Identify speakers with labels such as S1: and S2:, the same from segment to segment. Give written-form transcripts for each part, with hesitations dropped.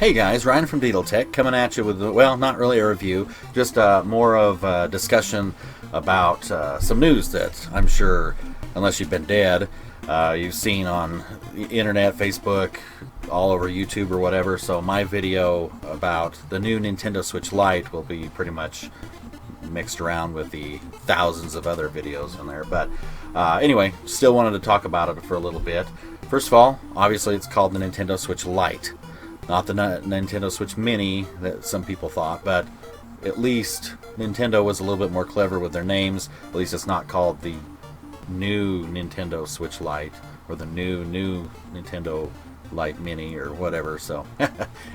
S1: Hey guys, Ryan from Deedle Tech coming at you with, well, not really a review, just more of a discussion about some news that I'm sure, unless you've been dead, you've seen on the internet, Facebook, all over YouTube or whatever. So my video about the new Nintendo Switch Lite will be pretty much mixed around with the thousands of other videos in there. But anyway, still wanted to talk about it for a little bit. First of all, obviously it's called the Nintendo Switch Lite. Not the Nintendo Switch Mini that some people thought, but at least Nintendo was a little bit more clever with their names. At least it's not called the new Nintendo Switch Lite or the new Nintendo Lite Mini or whatever, so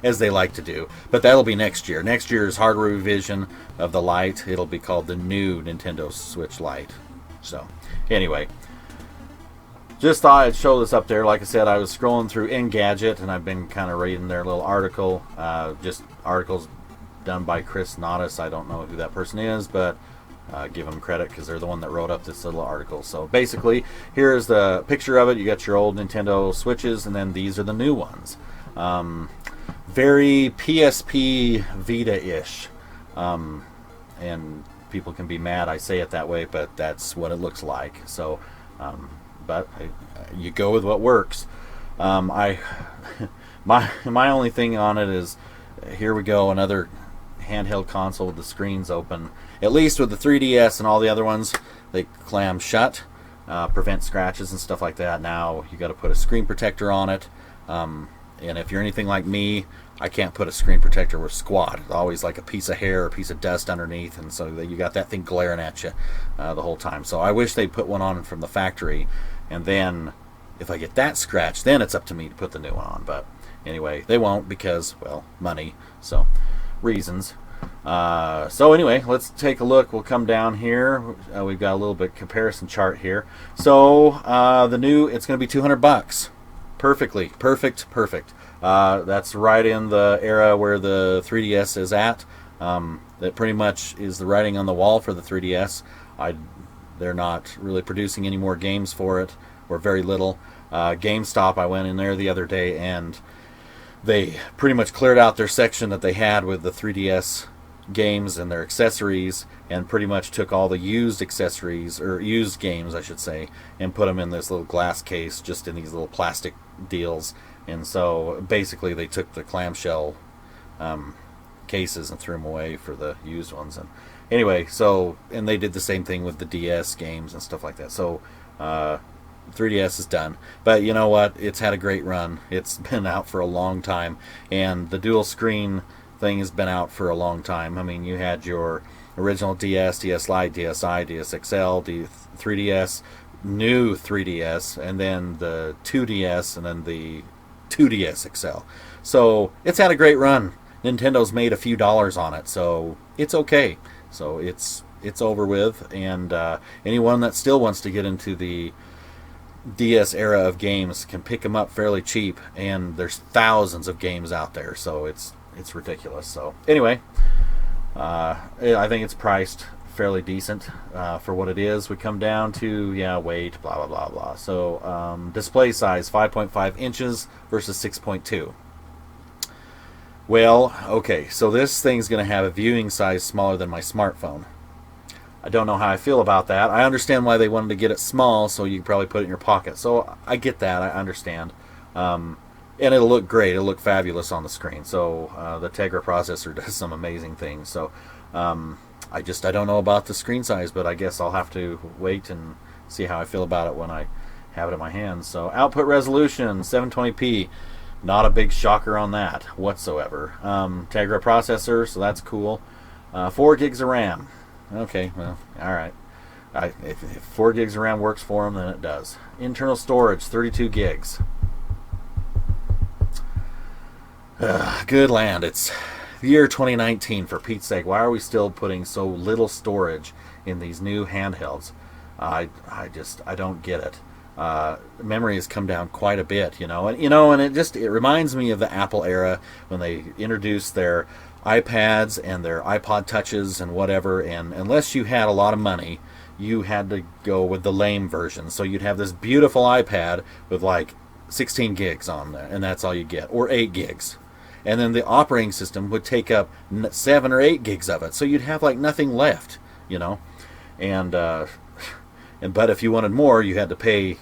S1: as they like to do. But that'll be next year. Next year's hardware revision of the Lite, it'll be called the new Nintendo Switch Lite. So anyway, just thought I'd show this up there. Like I said, I was scrolling through Engadget, and I've been kind of reading their little article. Just articles done by Chris Nadas. I don't know who that person is, but give them credit because they're the one that wrote up this little article. So basically, here's the picture of it. You got your old Nintendo Switches, and then these are the new ones. Very PSP Vita-ish. And people can be mad I say it that way, but that's what it looks like. So... but you go with what works. My only thing on it is, here we go, another handheld console with the screens open. At least with the 3DS and all the other ones, they clam shut, prevent scratches and stuff like that. Now you got to put a screen protector on it. And if you're anything like me, I can't put a screen protector with squat. It's always like a piece of hair or a piece of dust underneath, and so you got that thing glaring at you the whole time. So I wish they'd put one on from the factory, and then if I get that scratch, then it's up to me to put the new one on. But anyway, they won't because, well, money. So reasons. So anyway, let's take a look. We'll come down here. We've got a little bit comparison chart here. So the new, it's going to be $200. Perfect. That's right in the era where the 3DS is at. That pretty much is the writing on the wall for the 3DS. They're not really producing any more games for it, or very little. GameStop, I went in there the other day, and they pretty much cleared out their section that they had with the 3DS games and their accessories, and pretty much took all the used accessories, or used games I should say, and put them in this little glass case, just in these little plastic deals. And so basically they took the clamshell cases and threw them away for the used ones. And anyway, so, and they did the same thing with the DS games and stuff like that. So 3DS is done. But you know what? It's had a great run. It's been out for a long time, and the dual screen thing has been out for a long time. I mean, you had your original DS, DS Lite, DSi, DSXL, 3DS, new 3DS, and then the 2DS, and then the 2DS XL. So it's had a great run. Nintendo's made a few dollars on it, so it's okay. So it's over with, and anyone that still wants to get into the DS era of games can pick them up fairly cheap, and there's thousands of games out there, so it's ridiculous. So anyway, I think it's priced fairly decent for what it is. We come down to, weight, blah blah blah blah. So display size 5.5 inches versus 6.2. Well, okay, so this thing's going to have a viewing size smaller than my smartphone. I don't know how I feel about that. I understand why they wanted to get it small, so you can probably put it in your pocket. So I get that. I understand. And it'll look great. It'll look fabulous on the screen. So the Tegra processor does some amazing things. So I don't know about the screen size, but I guess I'll have to wait and see how I feel about it when I have it in my hands. So output resolution, 720p. Not a big shocker on that whatsoever. Tegra processor, so that's cool. 4 gigs of RAM. Okay, well, alright. If 4 gigs of RAM works for them, then it does. Internal storage, 32 gigs. Good land. It's the year 2019, for Pete's sake. Why are we still putting so little storage in these new handhelds? I don't get it. Memory has come down quite a bit, and it reminds me of the Apple era when they introduced their iPads and their iPod touches and whatever, and unless you had a lot of money, you had to go with the lame version. So you'd have this beautiful iPad with like 16 gigs on there, and that's all you get, or 8 gigs. and then the operating system would take up 7 or 8 gigs of it, so you'd have like nothing left, you know. And but if you wanted more, you had to pay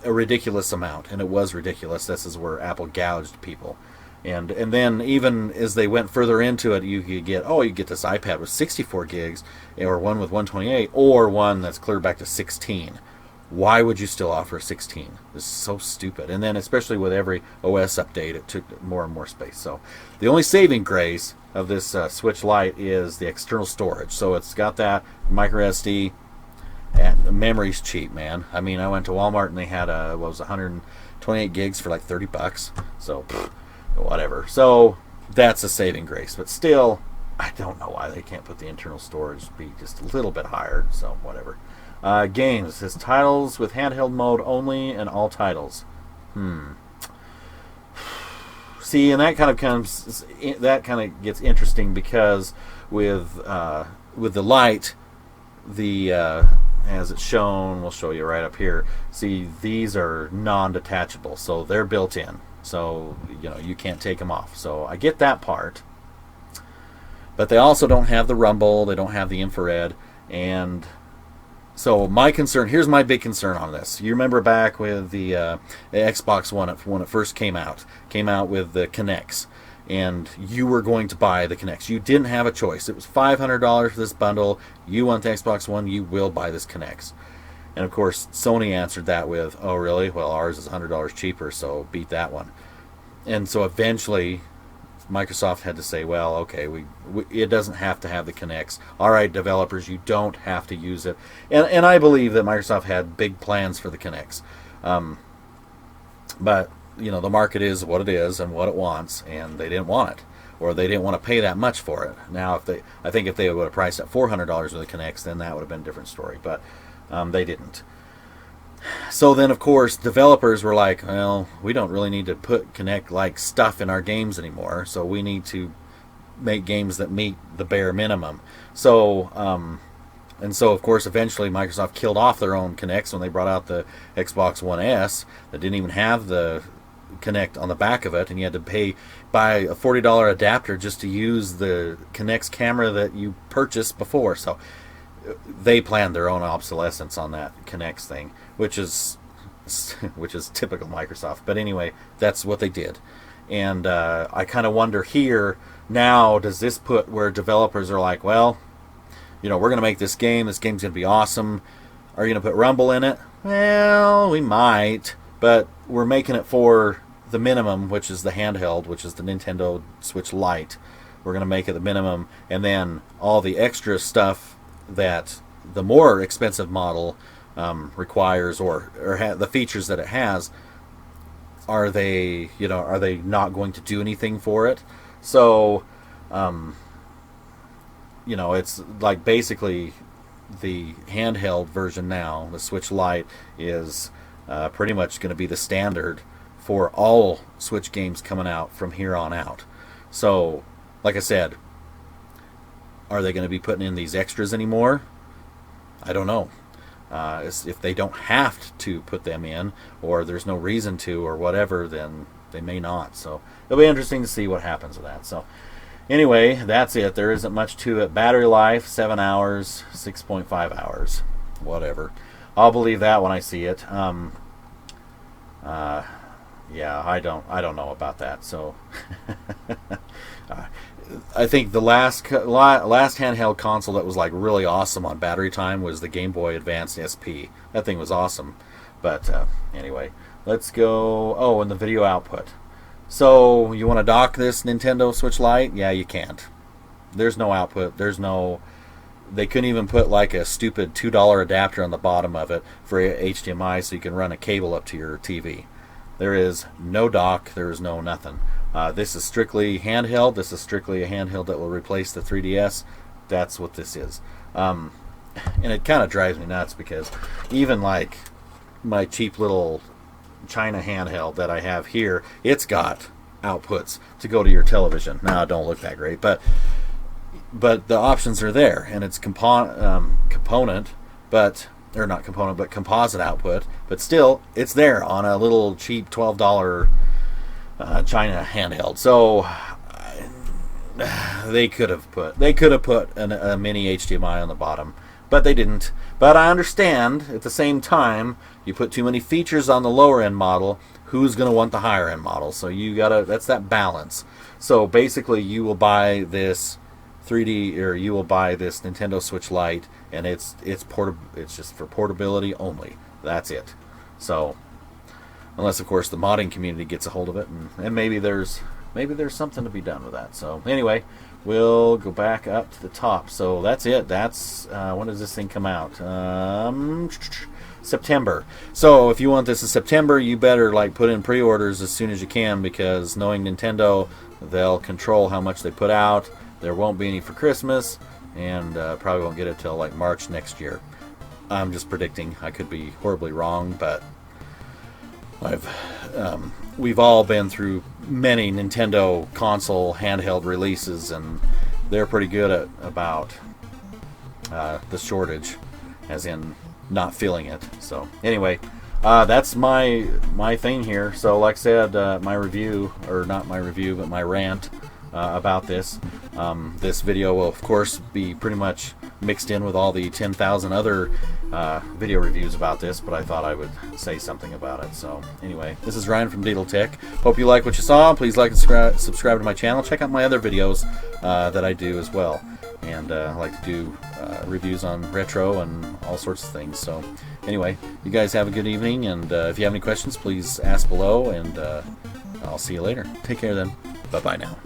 S1: a ridiculous amount, and it was ridiculous. This is where Apple gouged people. And then even as they went further into it, you could get this iPad with 64 gigs, or one with 128, or one that's clear back to 16. Why would you still offer 16? This is so stupid. And then especially with every OS update, it took more and more space. So the only saving grace of this Switch Lite is the external storage. So it's got that micro SD, and the memory's cheap, man. I mean, I went to Walmart and they had 128 gigs for like $30. So whatever. So that's a saving grace. But still, I don't know why they can't put the internal storage be just a little bit higher. So whatever. Games. It says titles with handheld mode only and all titles. See, and that kind of gets interesting because with the Lite, as it's shown, we'll show you right up here. See, these are non-detachable, so they're built in. So, you know, you can't take them off. So I get that part. But they also don't have the rumble, they don't have the infrared, and so my concern, here's my big concern on this. You remember back with the Xbox One when it first came out with the Kinects, and you were going to buy the Kinects. You didn't have a choice. It was $500 for this bundle. You want the Xbox One, you will buy this Kinects. And of course, Sony answered that with, oh really? Well, ours is $100 cheaper, so beat that one. And so eventually, Microsoft had to say, well, okay, it doesn't have to have the Kinects. All right, developers, you don't have to use it. And I believe that Microsoft had big plans for the Kinects. But, you know, the market is what it is and what it wants, and they didn't want it. Or they didn't want to pay that much for it. Now, I think if they would have priced at $400 with the Kinects, then that would have been a different story. But they didn't. So then, of course, developers were like, well, we don't really need to put Kinect-like stuff in our games anymore, so we need to make games that meet the bare minimum. So, of course, eventually Microsoft killed off their own Kinects when they brought out the Xbox One S that didn't even have the Kinect on the back of it, and you had to buy a $40 adapter just to use the Kinect's camera that you purchased before. So they planned their own obsolescence on that Kinect's thing, which is typical Microsoft. But anyway, that's what they did. And I kind of wonder here, now, does this put where developers are like, well, you know, we're going to make this game. This game's going to be awesome. Are you going to put Rumble in it? Well, we might. But we're making it for the minimum, which is the handheld, which is the Nintendo Switch Lite. We're going to make it the minimum. And then all the extra stuff that the more expensive model requires, or the features that it has, are they not going to do anything for it? So, it's like basically the handheld version now, the Switch Lite, is pretty much going to be the standard for all Switch games coming out from here on out. So, like I said, are they going to be putting in these extras anymore? I don't know. If they don't have to put them in, or there's no reason to, or whatever, then they may not. So it'll be interesting to see what happens with that. So anyway, that's it. There isn't much to it. Battery life, 7 hours, 6.5 hours, whatever. I'll believe that when I see it. Yeah, I don't know about that. So I think the last handheld console that was like really awesome on battery time was the Game Boy Advance SP. That thing was awesome. But anyway, let's go. Oh, and the video output. So you want to dock this Nintendo Switch Lite? Yeah, you can't. There's no output. They couldn't even put like a stupid $2 adapter on the bottom of it for HDMI so you can run a cable up to your TV. There is no dock. There is no nothing. This is strictly handheld. This is strictly a handheld that will replace the 3DS. That's what this is. And it kind of drives me nuts because even like my cheap little China handheld that I have here, it's got outputs to go to your television. Now, it don't look that great, but the options are there, and it's composite output, but still, it's there on a little cheap $12 China handheld. So they could have put a mini HDMI on the bottom, but they didn't. But I understand at the same time, you put too many features on the lower end model, who's going to want the higher end model? So that's that balance. So basically you will buy this 3D, or you will buy this Nintendo Switch Lite, and it's just for portability only. That's it. So unless of course the modding community gets a hold of it, and maybe there's something to be done with that. So anyway, we'll go back up to the top. So that's it. That's when does this thing come out? September. So if you want this in September, you better put in pre-orders as soon as you can, because knowing Nintendo, they'll control how much they put out. There won't be any for Christmas, and probably won't get it till March next year. I'm just predicting. I could be horribly wrong, but we've all been through many Nintendo console handheld releases, and they're pretty good about the shortage, as in not feeling it. So anyway, that's my thing here. So like I said, my review, or not my review, but my rant about this. This video will of course be pretty much mixed in with all the 10,000 other video reviews about this, but I thought I would say something about it. So anyway, this is Ryan from Deedle Tech. Hope you like what you saw. Please like and subscribe to my channel. Check out my other videos that I do as well. And I like to do reviews on retro and all sorts of things. So anyway, you guys have a good evening, and if you have any questions, please ask below, and I'll see you later. Take care then. Bye-bye now.